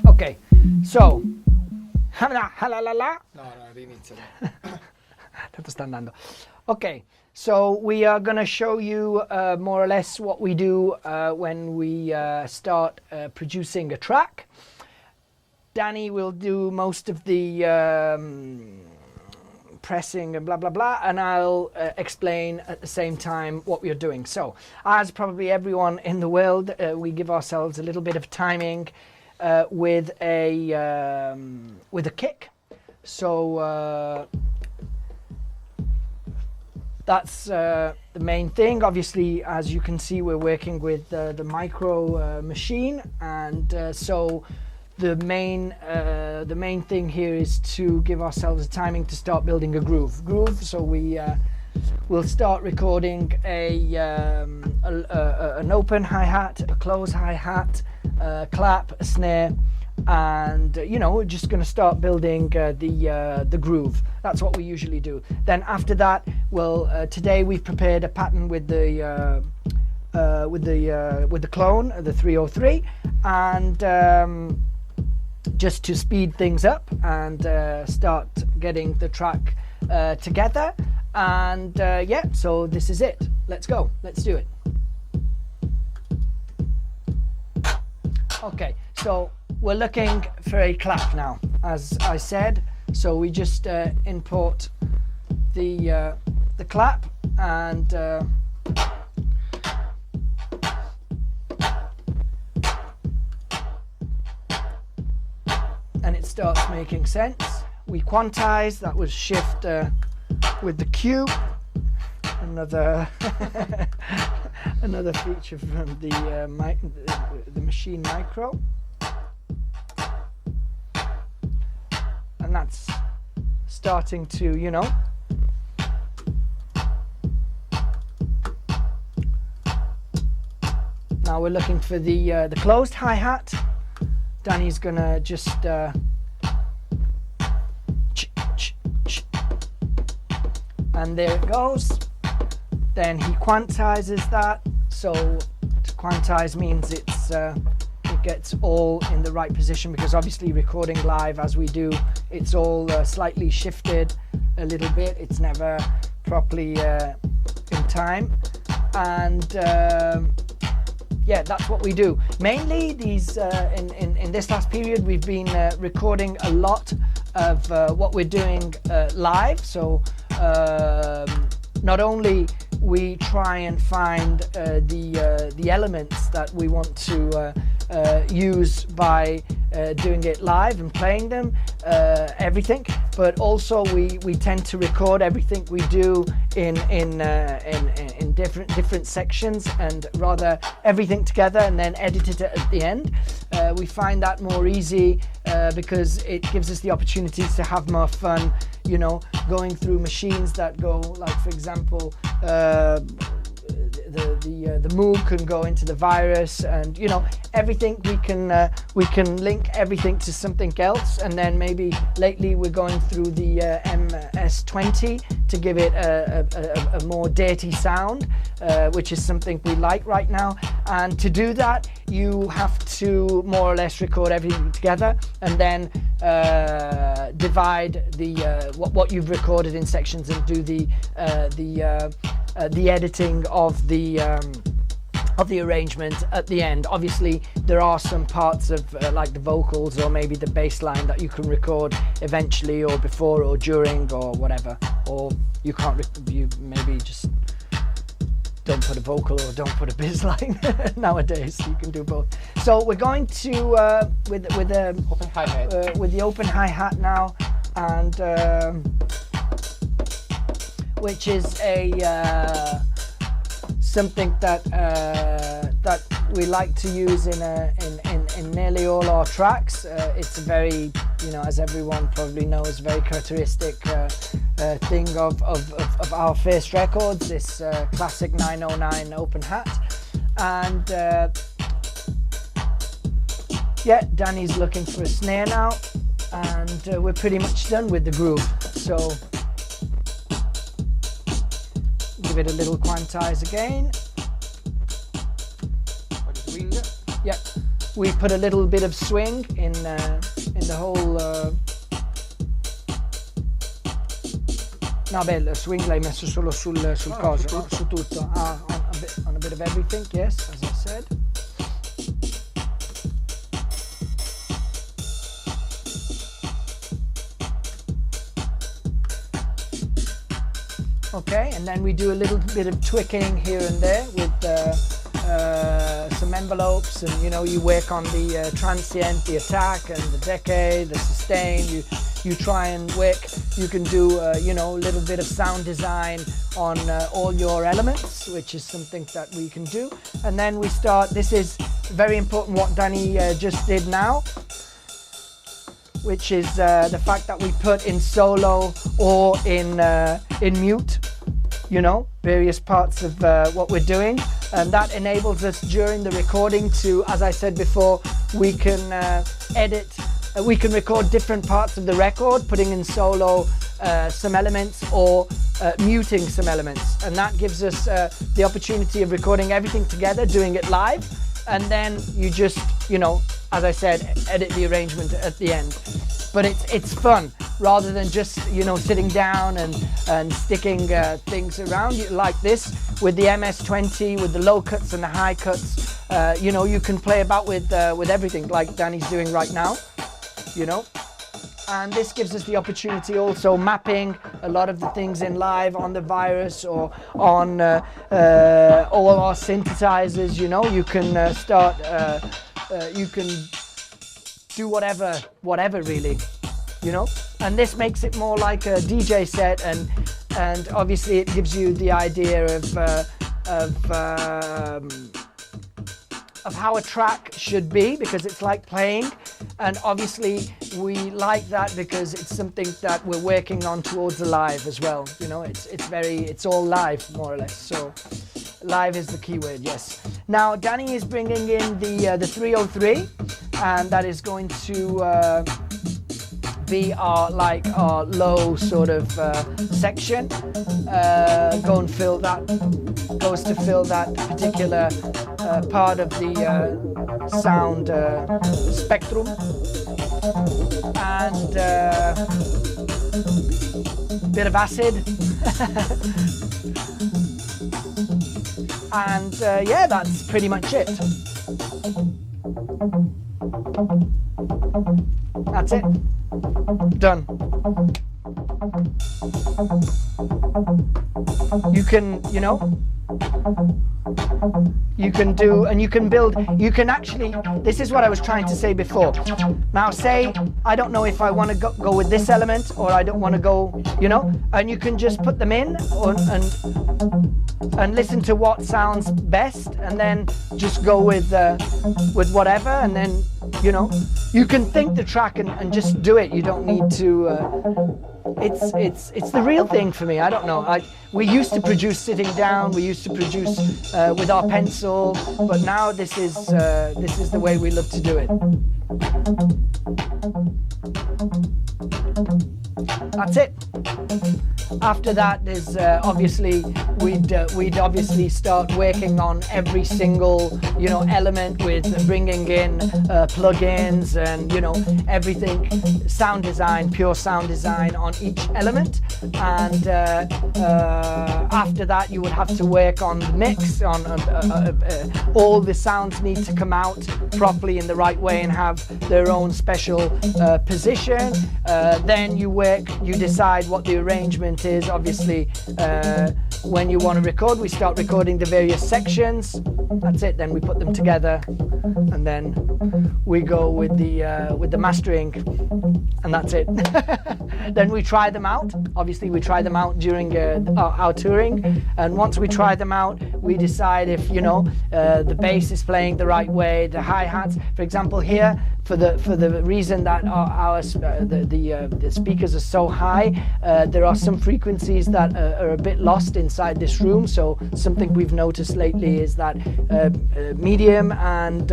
Okay, so no, rinizia. tanto sta andando. Okay, so we are going to show you more or less what we do when we start producing a track. Danny will do most of the pressing and blah blah blah, and I'll explain at the same time what we are doing. So, as probably everyone in the world, we give ourselves a little bit of timing with a kick. So that's the main thing. Obviously, as you can see, we're working with the Mikro machine, and so the main thing here is to give ourselves a timing to start building a groove. So we will start recording an open hi-hat, a close hi-hat, a clap, a snare, and we're just going to start building the groove. That's what we usually do. Then after that, today we've prepared a pattern with the clone, the 303, and just to speed things up and start getting the track together. And yeah, so this is it. Let's go. Let's do it. Okay, so we're looking for a clap now, as I said. So we just import the clap, and it starts making sense. We quantize. That was shift with the Q. Another another feature from the Maschine Mikro, and that's starting to Now we're looking for the closed hi-hat. Danny's gonna just and there it goes. Then he quantizes that. So to quantize means it gets all in the right position, because obviously recording live as we do, it's all slightly shifted a little bit. It's never properly in time, and yeah, that's what we do. Mainly these in this last period, we've been recording a lot of what we're doing live. So not only we try and find the elements that we want to use by doing it live and playing them, everything, but also we tend to record everything we do in different sections, and rather everything together and then edit it at the end. We find that more easy because it gives us the opportunities to have more fun, going through machines that go, like for example, the Moog can go into the virus, and everything we can link everything to something else. And then maybe lately we're going through the MS-20 to give it a more dirty sound, which is something we like right now. And to do that, you have to more or less record everything together, and then divide what you've recorded in sections, and do the editing of the arrangement at the end. Obviously, there are some parts of like the vocals or maybe the bass line that you can record eventually, or before, or during, or whatever. Or you can't. You maybe just don't put a vocal or don't put a bass line. Nowadays, you can do both. So we're going to with the open hi-hat. With the open hi-hat now, and which is a something that we like to use in nearly all our tracks. It's a very, as everyone probably knows, very characteristic thing of our first records. This classic 909 open hat, and yeah, Danny's looking for a snare now, and we're pretty much done with the groove. So give it a little quantize again. What is wind? Yep. We put a little bit of swing in the whole. No, beh, il swing l'hai messo solo sul coso, su tutto. On a bit of everything, yes, as I said. Okay, and then we do a little bit of tweaking here and there with some envelopes, and you work on the transient, the attack, and the decay, the sustain. You try and work. You can do a little bit of sound design on all your elements, which is something that we can do. And then we start. This is very important what Danny just did now, which is the fact that we put in solo or in mute, various parts of what we're doing, and that enables us during the recording to, as I said before, we can edit. We can record different parts of the record, putting in solo some elements or muting some elements, and that gives us the opportunity of recording everything together, doing it live, and then you just, as I said, edit the arrangement at the end. But it's fun rather than just sitting down and sticking things around like this with the MS-20, with the low cuts and the high cuts. You can play about with everything like Danny's doing right now. And this gives us the opportunity also mapping a lot of the things in live on the virus or on all our synthesizers. You can start, you can do whatever really, and this makes it more like a DJ set, and obviously it gives you the idea of how a track should be, because it's like playing, and obviously we like that because it's something that we're working on towards the live as well. It's all live more or less. So live is the key word, yes. Now Danny is bringing in the 303, and that is going to be our low sort of section. Goes to fill that particular part of the sound spectrum, and bit of acid. And yeah, that's pretty much it. That's it. Done. You can, you can do, and you can build, you can actually, this is what I was trying to say before. Now say, I don't know if I want to go with this element, or I don't want to go, and you can just put them in and listen to what sounds best, and then just go with whatever, and then, you can think the track and just do it. You don't need to, it's the real thing for me. I don't know. We used to produce sitting down. We used to produce with our pencil, but now this is the way we love to do it. That's it. After that, there's obviously we'd obviously start working on every single element with bringing in plugins and everything, sound design, pure sound design on each element, and after that you would have to work on the mix, on all the sounds need to come out properly in the right way and have their own special position. Then you decide what the arrangement is. Obviously, when you want to record, we start recording the various sections. That's it. Then we put them together, and then we go with the mastering, and that's it. Then we try them out. Obviously, we try them out during our touring, and once we try them out, we decide if the bass is playing the right way, the hi-hats. For example, here, for the reason that the speakers are so high, there are some frequencies that are a bit lost inside this room. So something we've noticed lately is that medium and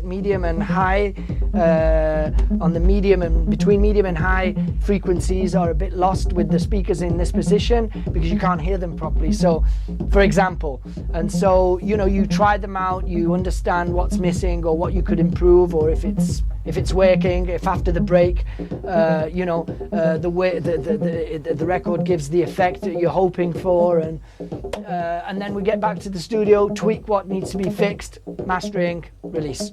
medium and high on the medium and between medium and high frequencies are a bit lost with the speakers in this position because you can't hear them properly. So, for example, and so you try them out, you understand what's missing or what you could improve, or if it's working, if after the break, the way the record gives the effect that you're hoping for, and then we get back to the studio, tweak what needs to be fixed, mastering, release.